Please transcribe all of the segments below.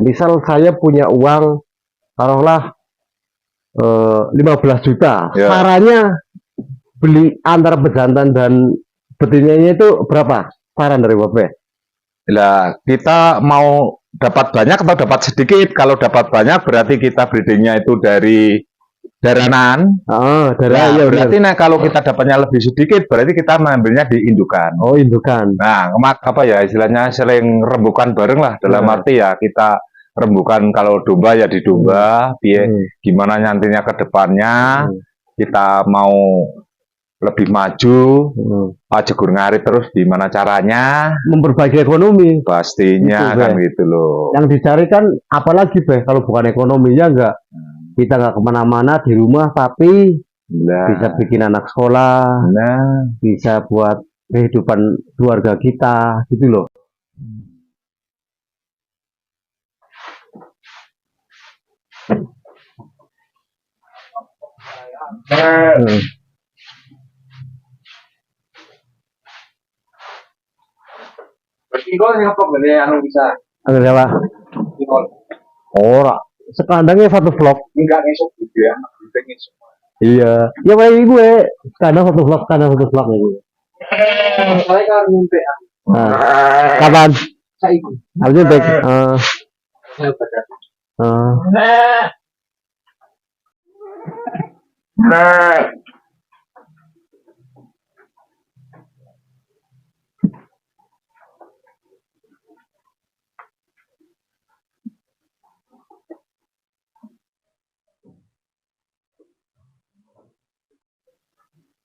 Misal saya punya uang, taruhlah 15 juta. Ya. Sarannya beli antara bejantan dan betinanya itu berapa? Saran dari Bapak? Lah, kita mau dapat banyak atau dapat sedikit? Kalau dapat banyak berarti kita breedingnya itu dari daranan. Oh, dari Nah, ya berarti benar. nah kalau kita dapatnya lebih sedikit berarti kita mengambilnya di indukan. Oh, indukan. Nah, apa ya istilahnya sering rembukan bareng lah dalam Nah. arti ya kita rembukan kalau domba ya di domba, gimana nantinya ke depannya kita mau lebih maju, jegur ngarit terus gimana caranya memperbaiki ekonomi pastinya gitu, kan gitu loh. Yang dicari kan apalagi kalau bukan ekonominya enggak kita nggak kemana-mana di rumah tapi bisa bikin anak sekolah, bisa buat kehidupan keluarga kita gitu loh. Berkingkol yang apa gede anu bisa? Ada apa? Berkingkol. Ora, sekandangnya satu vlog. Enggak esok gitu ya, pengen semua. Iya, ya kayak gue kadang satu vlog gitu. Saya kan nyuntik. Nah, kapan? Saya Aku nyuntik. saya baca.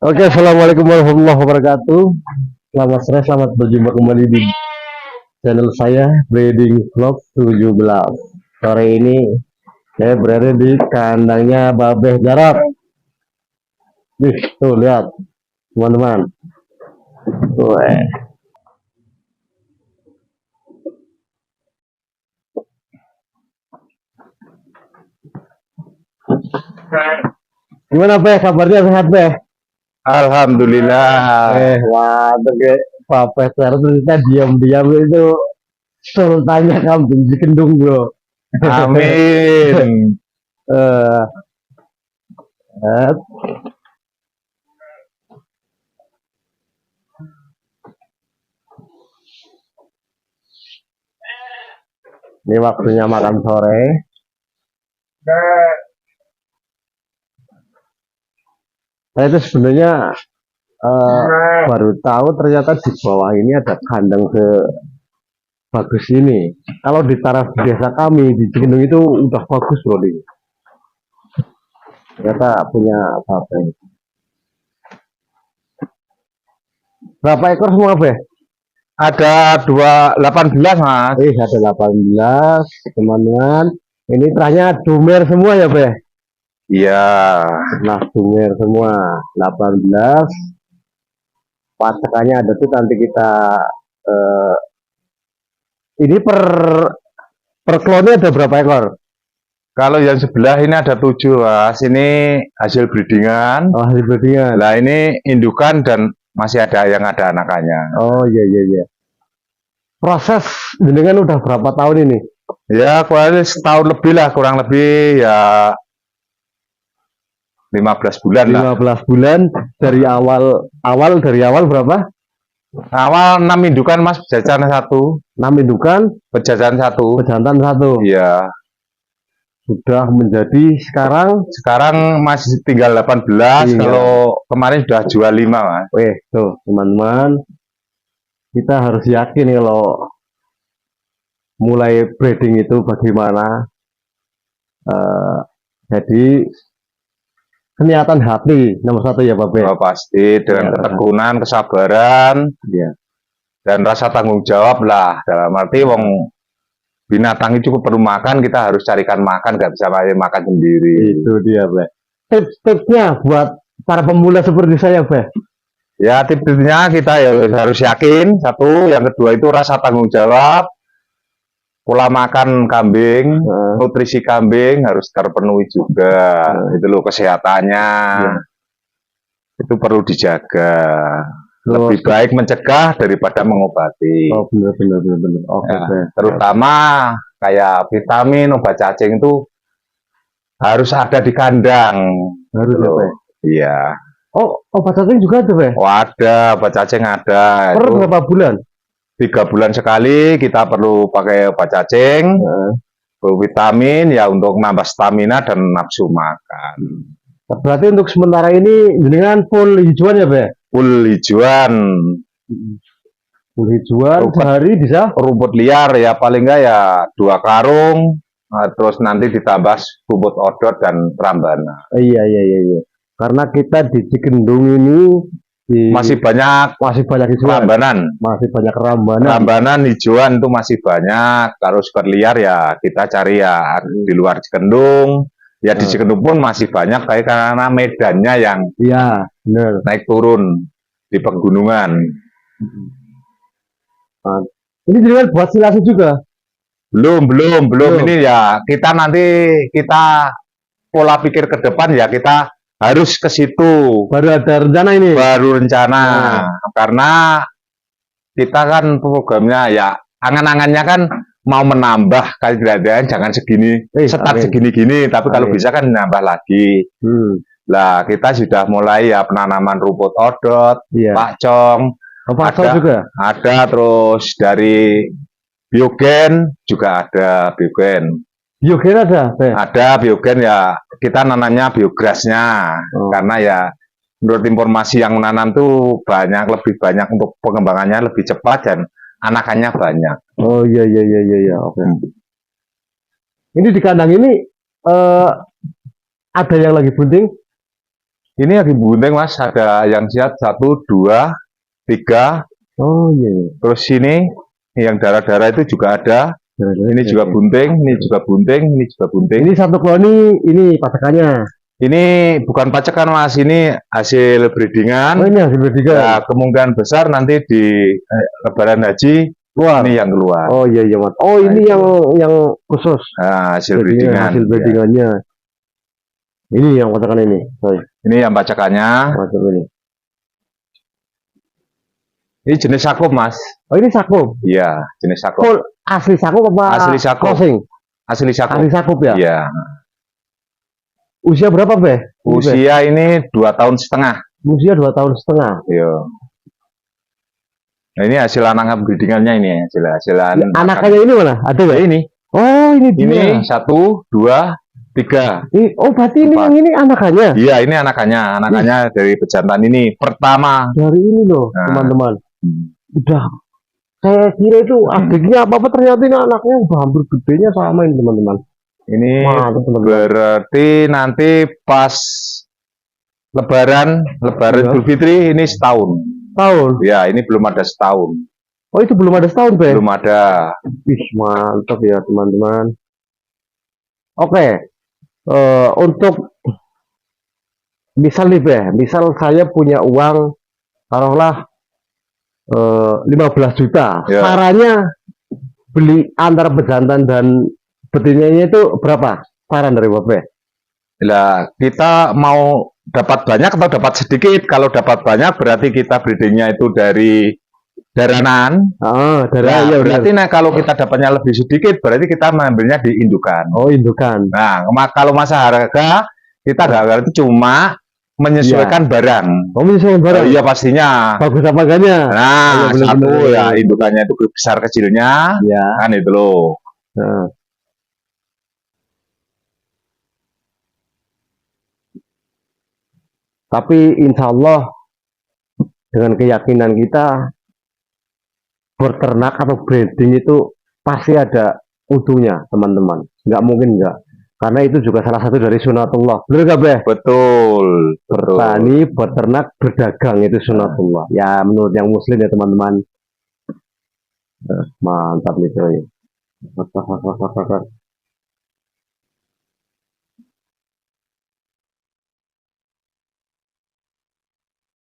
Oke, assalamualaikum warahmatullahi wabarakatuh. Selamat sore, selamat berjumpa kembali di channel saya Breeding Vlog 17. Sore ini saya berada di kandangnya Babeh Jarot. Tuh lihat teman-teman. Gimana kabarnya, sehat Alhamdulillah. Wah, Bapak ternyata diam-diam itu sultannya kambing di kendung, bro. Amin. Ini waktunya makan sore. Saya itu sebenarnya baru tahu ternyata di bawah ini ada kandang bagus ini. Kalau di taraf desa kami di Cikindung itu udah bagus loh nih. Ternyata punya apa ini? Berapa ekor semua, Ada 18 mas. Ada 18 teman-teman. Ini ternyata dumer semua ya, Iya. Nah, dumer semua 18. Pasakannya ada tuh nanti kita ini per klonnya ada berapa ekor? Kalau yang sebelah ini ada 7 mas. Ini hasil breedingan. Oh, hasil breedingan. Nah ini indukan dan masih ada yang ada anakannya. Oh iya. Proses dengan udah berapa tahun ini? Ya kurang setahun lebih lah, kurang lebih ya 15 bulan 15 lah. 15 bulan dari awal berapa? Awal 6 indukan mas, pejantan 1. 6 indukan, pejantan 1. Pejantan 1. Iya. Sudah menjadi sekarang masih tinggal 18. Kalau kemarin sudah jual 5 mas. Tuh teman-teman, kita harus yakin kalau mulai breeding itu bagaimana. Jadi niatan hati nomor 1 ya, Bapak. Oh, pasti dengan ketekunan, kesabaran, dan rasa tanggung jawab lah. Dalam arti wong binatang itu cukup perlu makan, kita harus carikan makan, nggak bisa makan sendiri. Itu dia, Pak. Tips-tipsnya buat para pemula seperti saya, Pak. Ya, tipsnya kita ya harus yakin. 1, yang kedua itu rasa tanggung jawab. Pola makan kambing, nutrisi kambing harus terpenuhi juga. Itu loh kesehatannya. Itu perlu dijaga. Lebih baik mencegah daripada mengobati. Oh, benar. Oke. Terutama kayak vitamin, obat cacing itu harus ada di kandang. Harus ya, Be. Iya. Oh, obat cacing juga ada, Be? Oh, ada, obat cacing ada. Per Itu berapa bulan? 3 bulan sekali kita perlu pakai obat cacing, vitamin ya untuk nambah stamina dan nafsu makan. Berarti untuk sementara ini jenengan full hijauan ya, Be? Full hijauan, Full hijauan Rumput. sehari bisa? rumput liar ya paling enggak ya 2 karung, terus nanti ditambah rumput odot dan rambana. Iya, iya, iya, iya. Karena kita di Cikendung ini Masih banyak masih banyak hijauan, rambanan. masih banyak rambanan. Rambanan hijauan itu masih banyak. Kalau super liar ya kita cari ya di luar Cikendung. Ya di Cikendung pun masih banyak, kayak karena medannya yang Iya, benar. naik turun di pegunungan. Ini jenengan buat silase juga. Belum. Belum. Ini ya kita nanti pola pikir ke depan ya kita harus ke situ. Baru ada rencana ini. Baru rencana. Karena kita kan programnya ya angan-angannya kan mau menambah kali tidak jangan segini, start amin. segini-gini, tapi kalau Amin. bisa kan nambah lagi. Lah kita sudah mulai ya penanaman rumput odot, Iya. pakcong, Apa ada. juga? ada terus dari biogen juga ada biogen. Biogen ada, Be? Ada biogen ya kita nanamnya biograsnya karena ya menurut informasi yang menanam tuh lebih banyak untuk pengembangannya lebih cepat dan anakannya banyak. Oh iya, iya, iya, iya, iya. Oke. Ini di kandang ini ada yang lagi bunting? Ini lagi bunting Mas, ada yang siap 1, 2, 3. Oh iya, iya. Terus ini yang darah-darah itu juga ada. Ini juga bunting, ini juga bunting, ini juga bunting. Ini satu koloni, ini pasakannya. Ini bukan pacekan Mas, ini hasil Oh breedingan. ini hasil bertiga. Ya, kemungkinan besar nanti di Lebaran Haji Wah. ini yang keluar. Oh iya, iya, Mas. Oh ini itu. yang khusus. Nah, hasil Breedingan, breedingan. hasil Ya. breedingannya. Ini yang pasakan ini. Sorry, Ini yang pacekannya. masuk ini. Ini jenis sakup Mas. Oh ini sakup. Iya, jenis sakup. Full asli sakup apa? Asli sakup. Crossing? Asli sakup. Asli sakup ya? Iya. Usia berapa, Be? Usia ini 2,5 tahun. Usia 2,5 tahun. Iya. Nah, ini hasil anak breedingannya ini hasil Anakannya ini mana? Ada nggak? ini. Oh ini dia. Ini 1, 2, 3. Oh berarti ini 4. yang ini anakannya. Iya, ini anakannya dari pejantan ini pertama. Dari ini loh, Nah. teman-teman. Udah. Saya kira itu adiknya apa ternyata ini anaknya udah hampir gedenya sama ini, teman-teman. Ini Mantap, teman-teman. berarti nanti pas Lebaran Ya. Idul Fitri ini setahun. Tahun. Ya, ini belum ada setahun. Oh itu belum ada setahun, Be? Belum ada. Wih, mantap ya, teman-teman. Oke. Untuk misal nih, Be, misal saya punya uang taruhlah 15 juta. Ya. Sarannya beli antara pejantan dan betinanya itu berapa? Saran dari Bapak? Lah, kita mau dapat banyak atau dapat sedikit? Kalau dapat banyak berarti kita breedingnya itu dari daranan. Dari Nah, ya, berarti kalau kita dapatnya lebih sedikit berarti kita mengambilnya di indukan. Oh, indukan. Nah, kalau masa harga kita harga itu cuma menyesuaikan barang. Oh, menyesuaikan barang. Iya pastinya. Bagus apa enggaknya? Nah, Iya, bener, satu bener, ya bener. indukannya itu besar kecilnya, Ya. kan itu loh. Nah. Tapi insya Allah dengan keyakinan kita berternak atau breeding itu pasti ada untungnya, teman-teman. Nggak mungkin nggak. Karena itu juga salah satu dari sunatullah. Benar nggak, Be? Betul, betul. Bertani, berternak, berdagang itu sunatullah. Ya menurut yang muslim ya, teman-teman. Mantap nih, coy.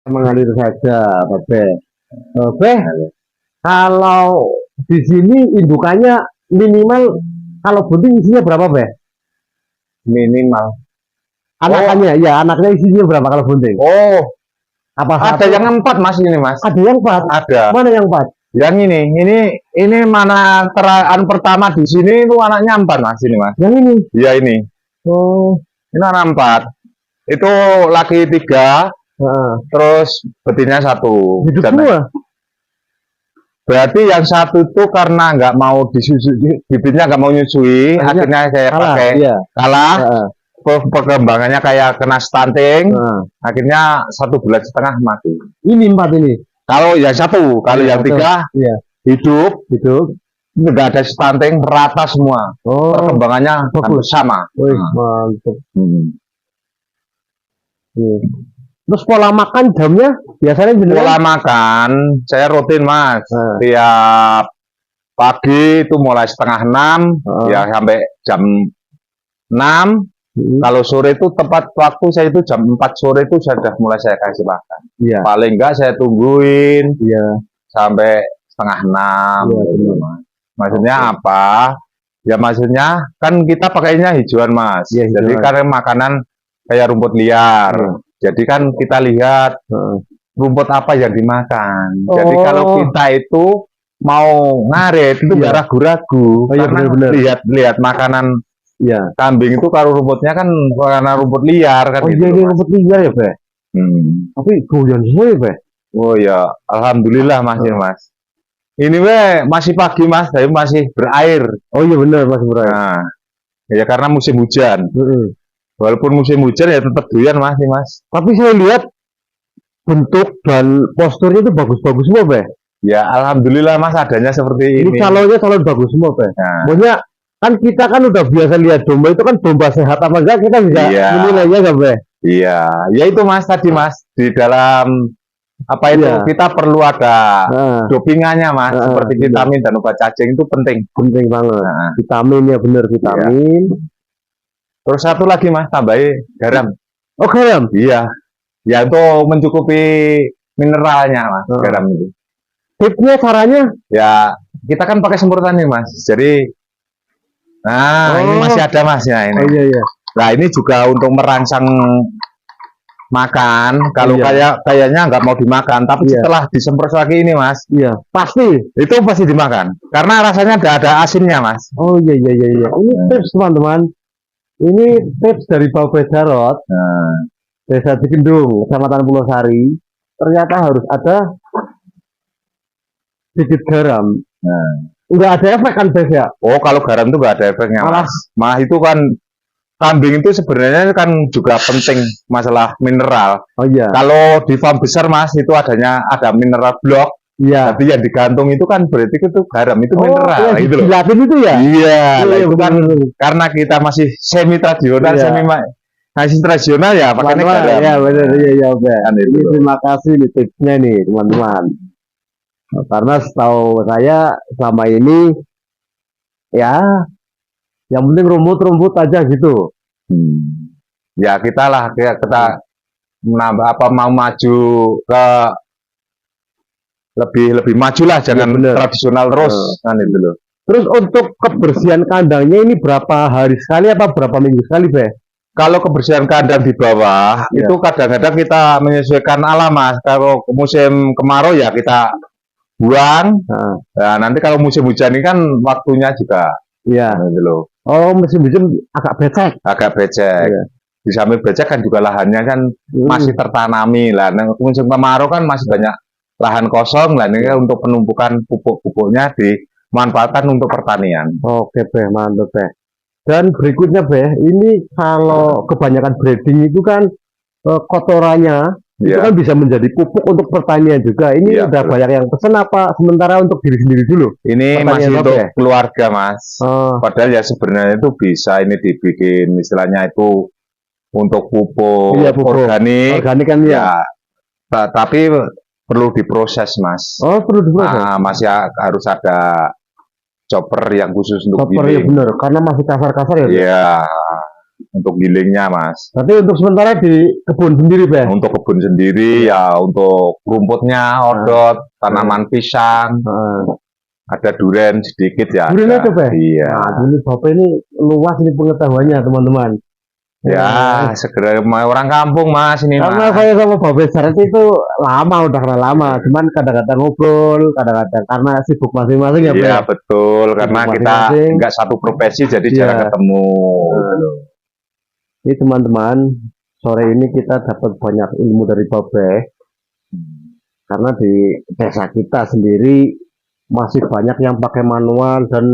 Mengalir saja, Be. Be, kalau di sini indukannya minimal kalau bunting isinya berapa, Be? Minimal. Anakannya, ya anaknya isinya berapa kalau bunting? Oh, Apa ada satu? yang 4 Mas ini Mas. Ada yang 4. Ada. Mana yang 4? Yang ini mana teraan pertama di sini itu anaknya 4 mas ini mas. Yang ini. Iya ini. Oh. Ini anak 4. Itu laki 3, Heeh. terus betinnya 1. Hidup Dan- semua. Berarti yang 1 itu karena nggak mau disusui, bibitnya nggak mau nyusui, akhirnya saya Kalah. pakai Iya. kalah. Heeh. Perkembangannya kayak kena stunting, Heeh. akhirnya 1,5 bulan mati. Ini 4 ini. Kalau yang 1, kalau Iya, yang betul. 3 Iya. hidup, Hidup. nggak ada stunting, rata semua. Oh. Perkembangannya hampir Bagus. sama. Wih, Nah. mantap. Hmm. Iya. Terus pola makan jamnya biasanya Pola jenengan makan saya rutin mas, Nah. tiap pagi itu mulai setengah 6 ya sampai jam 6. Hmm. Kalau sore itu tepat waktu saya itu jam 4 sore itu sudah mulai saya kasih makan. Iya. Paling enggak saya tungguin Iya. sampai setengah 6 Iya, gitu, benar. mas. Maksudnya apa? Ya maksudnya kan kita pakainya hijauan mas. Iya, Jadi hijauan. kan makanan kayak rumput liar. Iya. Jadi kan kita lihat Heeh. rumput apa yang dimakan. Jadi Oh. kalau kita itu mau ngaret itu Iya. nggak ragu-ragu. Oh, iya, Karena benar-benar. lihat makanan Iya. kambing itu kalau rumputnya kan karena rumput liar kan Oh gitu. iya, ini Mas. rumput liar ya, Be? Hmm. Tapi goyan semua ya, Be? Oh ya, alhamdulillah mas ya mas. Ini masih pagi mas, saya masih berair. Oh iya benar, Mas Bro. Nah, ya karena musim hujan. Heeh. Walaupun musim hujan ya tetap doyan mas, nih mas. Tapi saya lihat bentuk dan posturnya itu bagus-bagus semua, Be. Ya alhamdulillah mas adanya seperti Ini ini. calonnya calon bagus semua, Be. Nah, Pokoknya kan kita kan udah biasa lihat domba itu kan domba sehat apa enggak kita bisa Iya. menilainya enggak, Be? iya, ya itu mas tadi mas di dalam apa itu Iya. kita perlu ada Nah, dopingannya mas, Iya. seperti vitamin dan obat cacing itu penting. penting banget. Nah, Vitamin ya benar vitamin. terus satu lagi mas, tambahin garam. Oh garam. Iya, ya untuk mencukupi mineralnya mas, Oh. garam itu. Tipsnya caranya? Ya kita kan pakai semprotan nih mas, jadi nah ini Oh. masih ada mas ya ini. Oh iya iya. Nah ini juga untuk merangsang makan. Kalau Iya. kayaknya nggak mau dimakan, tapi Iya. setelah disemprot lagi ini mas, Iya, pasti. itu pasti dimakan. Karena rasanya ada asinnya mas. Oh iya iya iya iya. Ini tips teman-teman. Ini tips dari Bapak Jarot, Nah, Desa Cikendung, Kecamatan Pulau Sari. Ternyata harus ada sedikit garam. nah. Enggak ada efek kan, Bes ya? Oh kalau garam itu nggak ada efeknya Malah. mas. Malah itu kan kambing itu sebenarnya kan juga penting masalah mineral. Oh iya. Kalau di farm besar mas itu ada mineral blok. Iya. Tapi yang digantung itu kan berarti itu garam itu mineral yang gitu loh. dijilatin itu ya? Iya, lah Iya, itu kan bener. karena kita masih semi tradisional, Iya. masih tradisional ya pakainya Teman-teman, garam. ya benar iya iya Be. Kan itu. Ini terima kasih nih tipsnya nih teman-teman. Nah, karena setahu saya selama ini ya yang penting rumput-rumput aja gitu. Ya kita menambah apa mau maju ke lebih maju lah, jangan Iya, bener. tradisional terus kan itu loh. Terus untuk kebersihan kandangnya ini berapa hari sekali apa berapa minggu sekali, Be? Kalau kebersihan kandang di bawah Iya. itu kadang-kadang kita menyesuaikan alam mas. Kalau musim kemarau ya kita buang. Nah, Nah, nanti kalau musim hujan ini kan waktunya juga iya. gitu loh. Oh, musim hujan agak becek. Agak becek. Iya. Di samping becek kan juga lahannya kan masih tertanami lah. Nah, musim kemarau kan masih banyak lahan kosong lah. Ini kan untuk penumpukan pupuk-pupuknya dimanfaatkan untuk pertanian. Oke, Be, mantap, Be. Dan berikutnya, Be, ini kalau kebanyakan breeding itu kan kotorannya itu Ya, kan bisa menjadi pupuk untuk pertanian juga. Ini Iya, udah betul. banyak yang pesen apa sementara untuk diri sendiri dulu? ini Pertanian masih apa untuk ya? keluarga mas. Oh, Padahal ya sebenarnya itu bisa ini dibikin istilahnya itu untuk pupuk Iya, pupuk. organik. organik kan ya? Ya, tapi perlu diproses mas. Oh, perlu diproses. Nah, masih harus ada chopper yang khusus untuk Koper ya giling. bener, karena masih kasar-kasar ya. Be? Iya, untuk gilingnya mas. Tapi untuk sementara di kebun sendiri, Be. Untuk kebun sendiri ya, untuk rumputnya, odot, tanaman pisang, Heeh. ada duren sedikit ya. Durian ada. itu, Be? Iya. Nah, ini Bapak ini luas ini pengetahuannya, teman-teman. Ya, segera orang kampung Mas ini Karena Mas. saya sama Bapak Saret itu udah kenal lama, cuman kadang-kadang ngobrol, kadang-kadang karena sibuk masing-masing ya, Pak. Iya betul, karena Sibuk kita masing-masing. nggak satu profesi jadi Iya. jarang ketemu. Ini teman-teman, sore ini kita dapat banyak ilmu dari Bapak, karena di desa kita sendiri masih banyak yang pakai manual dan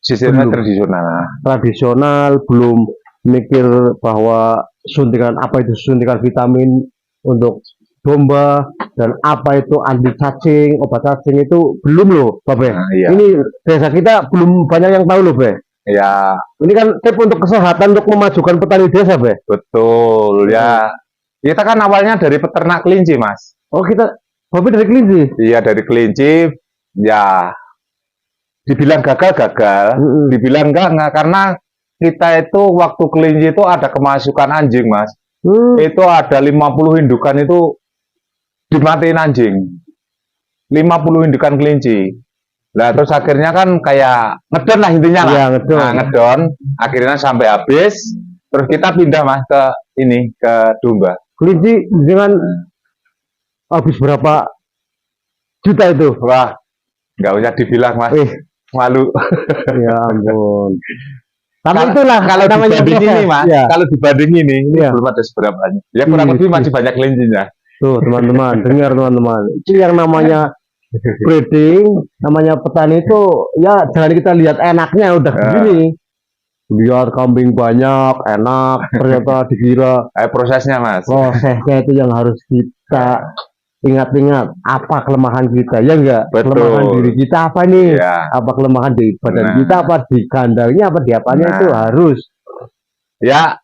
Sistemnya Belum. tradisional. belum mikir bahwa suntikan apa itu suntikan vitamin untuk domba dan apa itu anti cacing, obat cacing itu belum loh, Bapak. Nah, iya. Ini desa kita belum banyak yang tahu loh, Bapak. Ya Ini kan tips untuk kesehatan untuk memajukan petani desa, Bapak. betul ya. Kita kan awalnya dari peternak kelinci Mas. Oh, Bapak dari kelinci. Iya dari kelinci. Ya dibilang gagal, Mm-mm. dibilang enggak karena kita itu waktu kelinci itu ada kemasukan anjing Mas. Hmm. Itu ada 50 indukan itu dimatiin anjing. 50 indukan kelinci. Nah, terus akhirnya kan kayak ngedon lah intinya lah. Iya, ngedon. Nah, ngedon. Akhirnya sampai habis. Terus kita pindah Mas ke ini, ke domba. Kelinci dengan habis berapa juta itu? Wah, nggak usah dibilang Mas. Malu. Ya ampun. Tapi Kalau- itulah Kalau namanya dibanding proses. ini Mas, Ya. kalau dibanding ini Iya. belum ada seberapanya. Ya kurang Iya, lebih iya. masih banyak kelincinya. Tuh teman-teman, dengar teman-teman. Itu yang namanya breeding, namanya petani itu ya jangan kita lihat enaknya udah Ya. begini. Lihat kambing banyak, enak, ternyata dikira Prosesnya Mas. prosesnya itu yang harus kita ingat-ingat apa kelemahan kita, ya enggak? Betul. Kelemahan diri kita apa nih? Ya. Apa kelemahan di badan Nah. kita, apa di kandangnya, apa di apanya Nah. itu harus. Ya,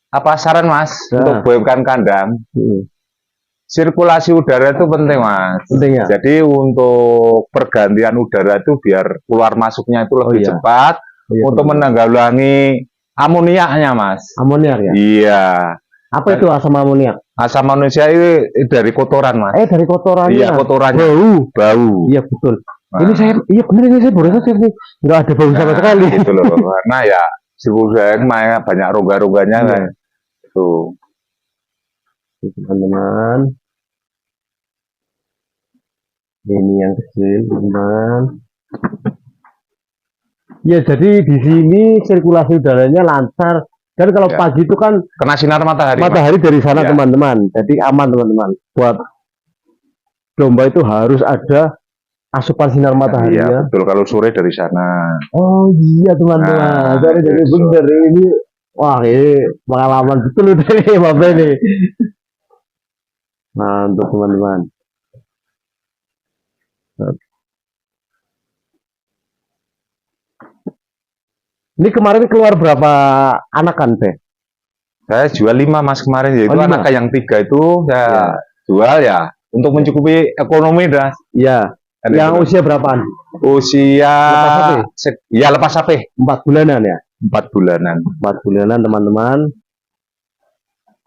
apa saran Mas Ya. untuk buahkan kandang? Hmm, Sirkulasi udara itu penting Mas. penting ya. Jadi untuk pergantian udara itu biar keluar masuknya itu lebih iya. cepat Iya, untuk menanggulangi amoniaknya Mas. amoniak ya. Iya. Apa itu asam amoniak? Asam manusia ini dari kotoran Mas. Dari kotorannya. Iya, kotorannya. Bau. Iya betul. Nah, Ini saya, iya benar ini saya baru sadar nih, nggak ada bau sama nah, sekali. Gitu loh. Karena ya sirkulasi banyak rongga-rongganya Iya. kan. Tuh. Teman-teman, ini yang kecil, teman. Ya jadi di sini sirkulasi udaranya lancar. Dan kalau Ya. pagi itu kan Kena sinar matahari. Mas. matahari dari sana Ya. teman-teman, jadi aman teman-teman. Buat domba itu harus ada asupan sinar Iya, mataharinya. betul. Kalau sore dari sana. Oh iya teman-teman, Nah, jadi besok. bener ini. Wah ini pengalaman betul dari Bapak ini. Nah untuk teman-teman. Ini kemarin keluar berapa anakan teh? Saya jual 5 Mas kemarin, yaitu Oh, 5? anak yang 3 itu saya Ya. jual ya untuk mencukupi ekonomi dah. Ya, Kan yang itu. usia berapaan? Usia Lepas ya lepas sapi 4 bulanan ya? 4 bulanan. 4 bulanan teman-teman.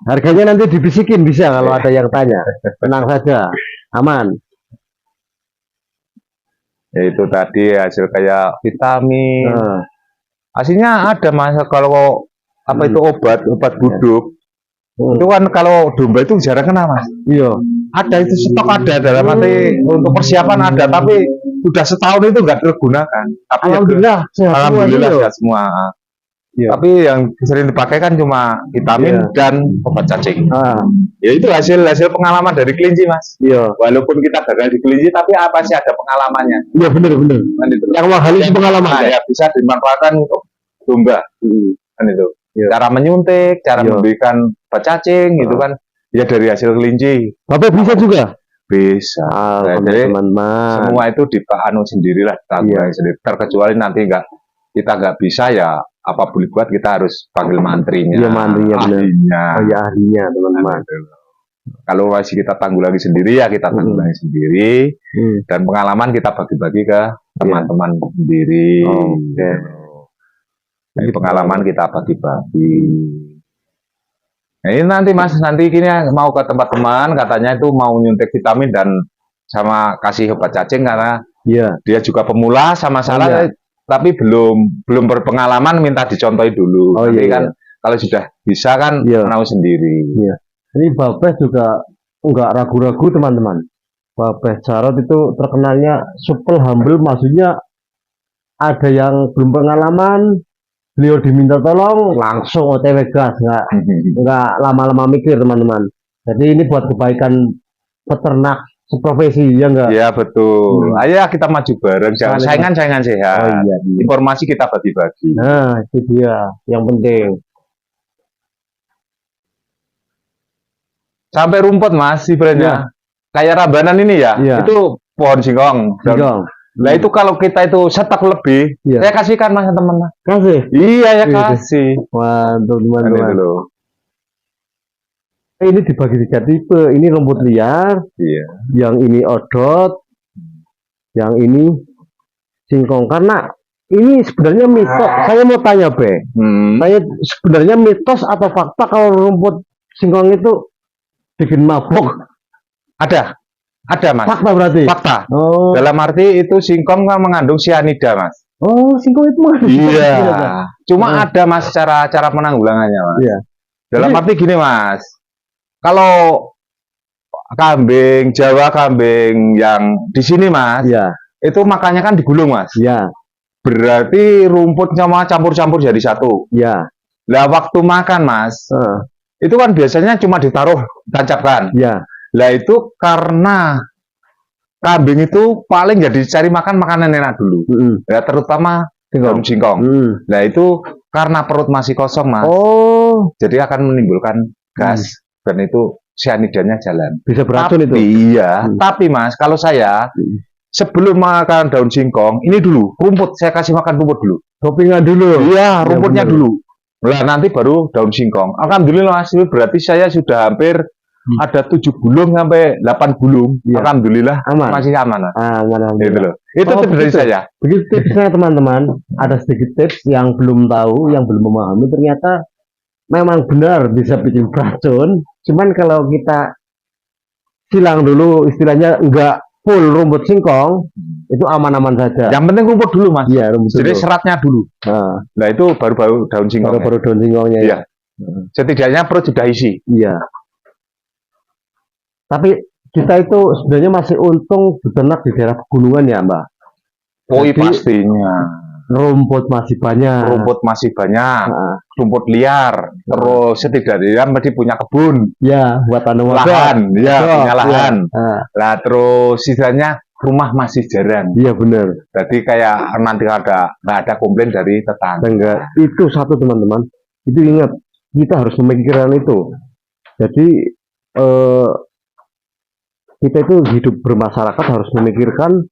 Harganya nanti dibisikin bisa kalau ada yang tanya. Tenang saja, aman. Yaitu tadi hasil kayak vitamin. Nah, Aslinya ada Mas kalau apa itu obat buduk. Itu kan kalau domba itu jarang kena Mas. iya. Ada itu stok ada dalam arti untuk persiapan ada tapi sudah setahun itu nggak tergunakan. Tapi ya Alhamdulillah, sehat semua alhamdulillah ini, sehat semua. Iya. Tapi yang sering dipakai kan cuma vitamin Iya. dan obat cacing. Ah, Ya itu hasil pengalaman dari kelinci Mas. iya. Walaupun kita gagal di kelinci tapi apa sih ada pengalamannya. Iya benar-benar. Kan itu. Yang mahal itu pengalaman. Nah, ya bisa dimanfaatkan untuk domba. Kan itu. Iya. Cara menyuntik, cara Iya. memberikan obat cacing gitu kan. Ya dari hasil kelinci Bapak bisa juga? bisa. Nah, jadi Teman-teman. semua itu anu sendirilah Iya. sendiri. Terkecuali nanti kita nggak bisa ya apa boleh buat kita harus panggil mantrinya. Iya, mantrinya, benar. ahlinya. Oh ya ahlinya teman-teman. Kalau masih kita tanggulangi sendiri ya kita tanggulangi sendiri dan pengalaman kita bagi-bagi ke teman-teman sendiri. Oke. Jadi pengalaman kita bagi-bagi. Nah, ini nanti Mas, nanti kini mau ke tempat teman, katanya itu mau nyuntik vitamin dan sama kasih obat cacing karena Iya. dia juga pemula sama salah, iya. tapi belum berpengalaman minta dicontohi dulu. Oh, Nanti iya, kan Kalau sudah bisa kan Iya. menau sendiri. Iya. Ini Babeh juga nggak ragu-ragu teman-teman. Babeh Jarot itu terkenalnya supel humble, maksudnya ada yang belum pengalaman, beliau diminta tolong langsung OTW gas, nggak lama-lama mikir teman-teman. Jadi ini buat kebaikan peternak seprofesi ya enggak? Iya betul. Ayo kita maju bareng. Jangan Saling- saingan sehat. Oh iya. Informasi kita bagi-bagi. Nah itu dia yang penting. Sampai rumput mas, sebenarnya. Kayak Rambanan ini ya, Iya. itu pohon singkong. Singkong. Nah itu kalau kita itu setak lebih, Iya. saya kasihkan mas teman. Kasih. Iya ya Iya, kasih. Waduh Ini teman-teman. dulu. Ini dibagi tiga tipe. Ini rumput liar, Iya. yang ini odot, yang ini singkong. Karena ini sebenarnya mitos. Saya mau tanya Be, saya sebenarnya mitos atau fakta kalau rumput singkong itu bikin mabuk? Ada mas. Fakta berarti. Fakta. Oh, Dalam arti itu singkong kan mengandung sianida mas. oh singkong itu mengandung Iya. sianida. Cuma ada mas cara penanggulangannya mas. Iya. Dalam Jadi- arti gini mas, kalau kambing Jawa, kambing yang di sini mas, Iya, itu makannya kan digulung mas. iya, Berarti rumput sama campur-campur jadi satu. iya. Lah waktu makan mas, itu kan biasanya cuma ditaruh, tancapkan. Iya. Lah itu karena kambing itu paling jadi cari makan makanan enak dulu. Ya terutama daun singkong. Nah itu karena perut masih kosong mas, Oh, jadi akan menimbulkan gas dan itu sianidanya jalan. bisa beracun Tapi, itu. iya, tapi mas kalau saya sebelum makan daun singkong ini dulu rumput, saya kasih makan rumput dulu. Toppingan dulu. Iya, rumputnya bener. dulu. Lah nanti baru daun singkong. Alhamdulillah mas, berarti saya sudah hampir ada 7 gulung sampai 8 gulung. Iya. Alhamdulillah Aman. masih aman mas. Alhamdulillah. Gitu loh. Itu Oh, tips dari begitu. saya. Begitu tipsnya teman-teman. Ada sedikit tips yang belum tahu, yang belum memahami. Ternyata memang benar bisa bikin beracun. Cuman kalau kita silang dulu, istilahnya enggak full rumput singkong, itu aman-aman saja. Yang penting rumput dulu mas. Iya, rumput Jadi dulu. seratnya dulu. Nah, Nah itu baru-baru daun singkong. baru-baru daun singkongnya. Iya. Setidaknya perut sudah isi. Iya. Tapi kita itu sebenarnya masih untung beternak di daerah pegunungan ya, Mbak. Koi Jadi- pastinya. Rumput masih banyak. Rumput masih banyak. Nah, Rumput liar. Terus setidaknya mesti punya kebun. ya, buat tanam Lahan. Ya, Betul, punya lahan. Nah, Lah terus sisanya rumah masih jarang. iya benar. Jadi kayak nanti nggak ada komplain dari tetangga. Enggak, itu satu teman-teman. Itu ingat, kita harus memikirkan itu. Jadi kita itu hidup bermasyarakat harus memikirkan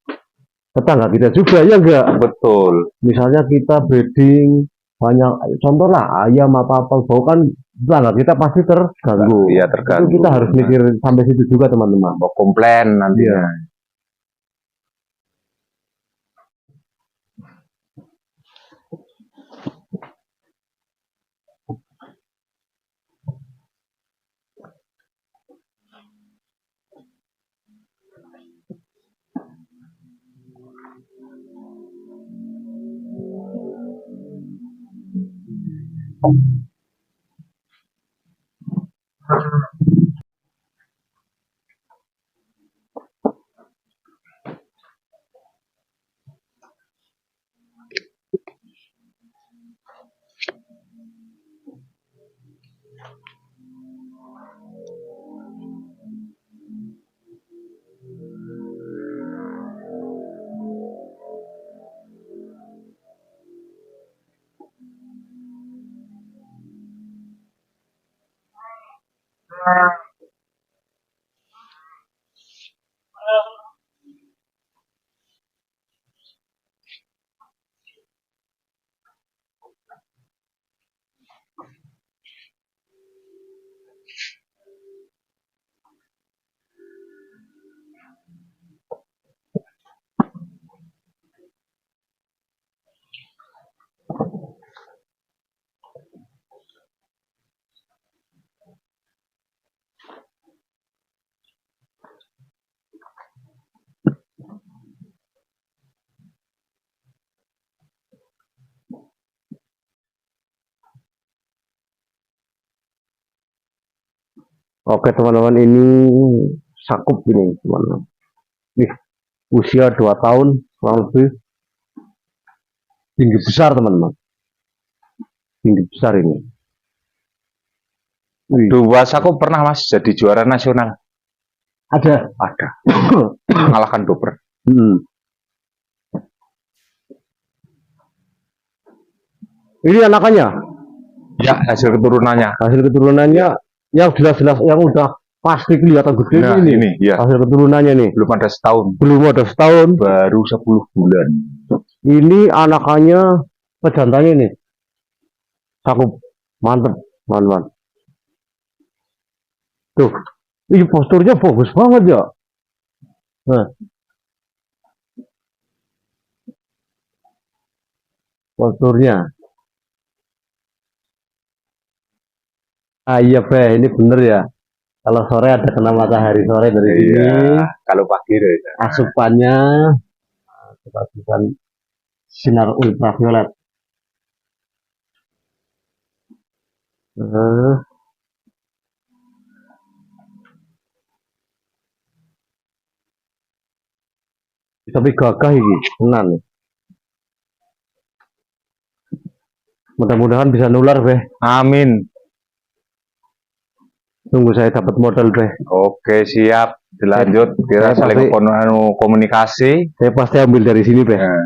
tetangga kita juga ya enggak. Betul. Misalnya kita breeding banyak, contoh lah ayam apa bau kan tetangga kita pasti terganggu. Iya terganggu. Itu kita harus mikir sampai situ juga teman-teman. Mau komplain nantinya. Oke teman-teman, ini sakup ini teman-teman. Nih, usia 2 tahun kurang lebih, tinggi besar teman-teman. Tinggi besar ini. Wih, Dua saku pernah Mas jadi juara nasional. ada. Ada. Mengalahkan Doper. Hmm. Ini anakannya, Ya, hasil keturunannya. hasil keturunannya yang jelas-jelas yang udah pasti kelihatan gede Nah, ini ya. hasil keturunannya nih. Belum ada setahun. Belum ada setahun. Baru 10 bulan. Ini anakannya pejantannya nih. Sakup, mantep, teman-teman. Tuh, ini posturnya bagus banget ya. Nah, posturnya. Ah iya Be, ini bener ya. Kalau sore ada kena matahari sore dari sini, Iya, kalau pagi deh. asupannya ketakutan sinar ultraviolet. Eh, tapi gagah ini, tenan. Mudah-mudahan bisa nular Be. Amin. Tunggu saya dapat modal Be. Oke, siap. Dilanjut. Kita Saya saling pasti- komunikasi. Saya pasti ambil dari sini Be. Nah,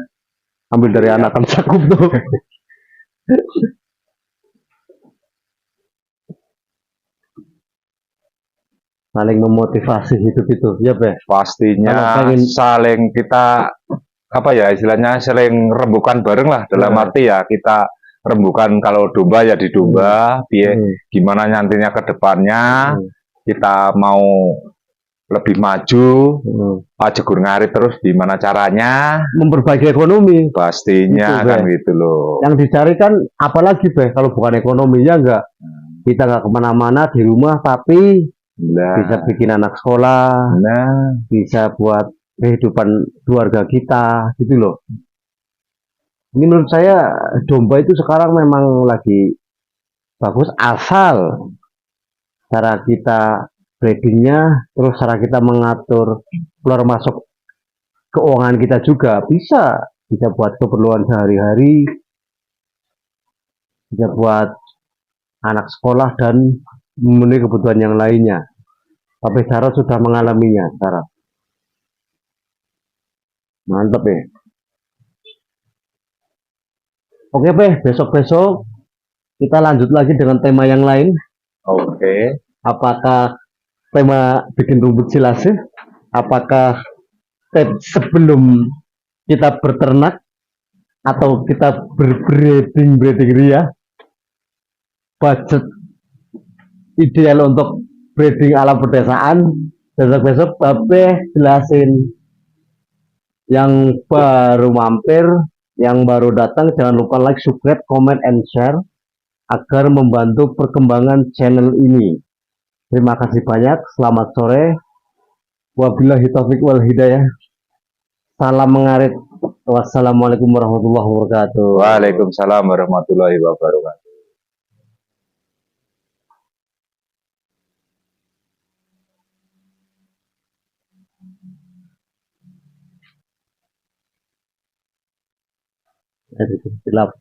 Ambil dari anakan sakup tuh. Saling memotivasi hidup itu, ya Be. pastinya Kalau pengen- saling kita apa ya istilahnya saling rembukan bareng lah dalam Nah. arti ya kita rembukan kalau domba ya di domba piye Hmm. gimana nantinya ke depannya Hmm. kita mau lebih maju Hmm. jegur ngarit terus gimana caranya Memperbaiki ekonomi. pastinya Gitu, kan Be. gitu loh. Yang dicari kan apalagi Be, kalau bukan ekonominya enggak. Kita nggak kemana-mana di rumah, tapi bisa Nah, bikin anak sekolah, nah, bisa buat kehidupan keluarga kita, gitu loh. Ini menurut saya domba itu sekarang memang lagi bagus asal cara kita breedingnya, terus cara kita mengatur keluar masuk keuangan kita juga bisa buat keperluan sehari-hari, bisa buat anak sekolah dan memenuhi kebutuhan yang lainnya. Tapi Sarah sudah mengalaminya, Sarah. Mantap ya. Oke, besok-besok kita lanjut lagi dengan tema yang lain. oke. Apakah tema bikin rumput silase? Apakah sebelum kita berternak atau kita berbreeding ria? Budget ideal untuk breeding ala pedesaan. Besok-besok Babe jelasin. Yang baru mampir, yang baru datang, jangan lupa like, subscribe, comment, and share agar membantu perkembangan channel ini. Terima kasih banyak. Selamat sore. Wabillahi taufiq wal hidayah. Salam mengarit. Wassalamualaikum warahmatullahi wabarakatuh. Waalaikumsalam warahmatullahi wabarakatuh. Gelap.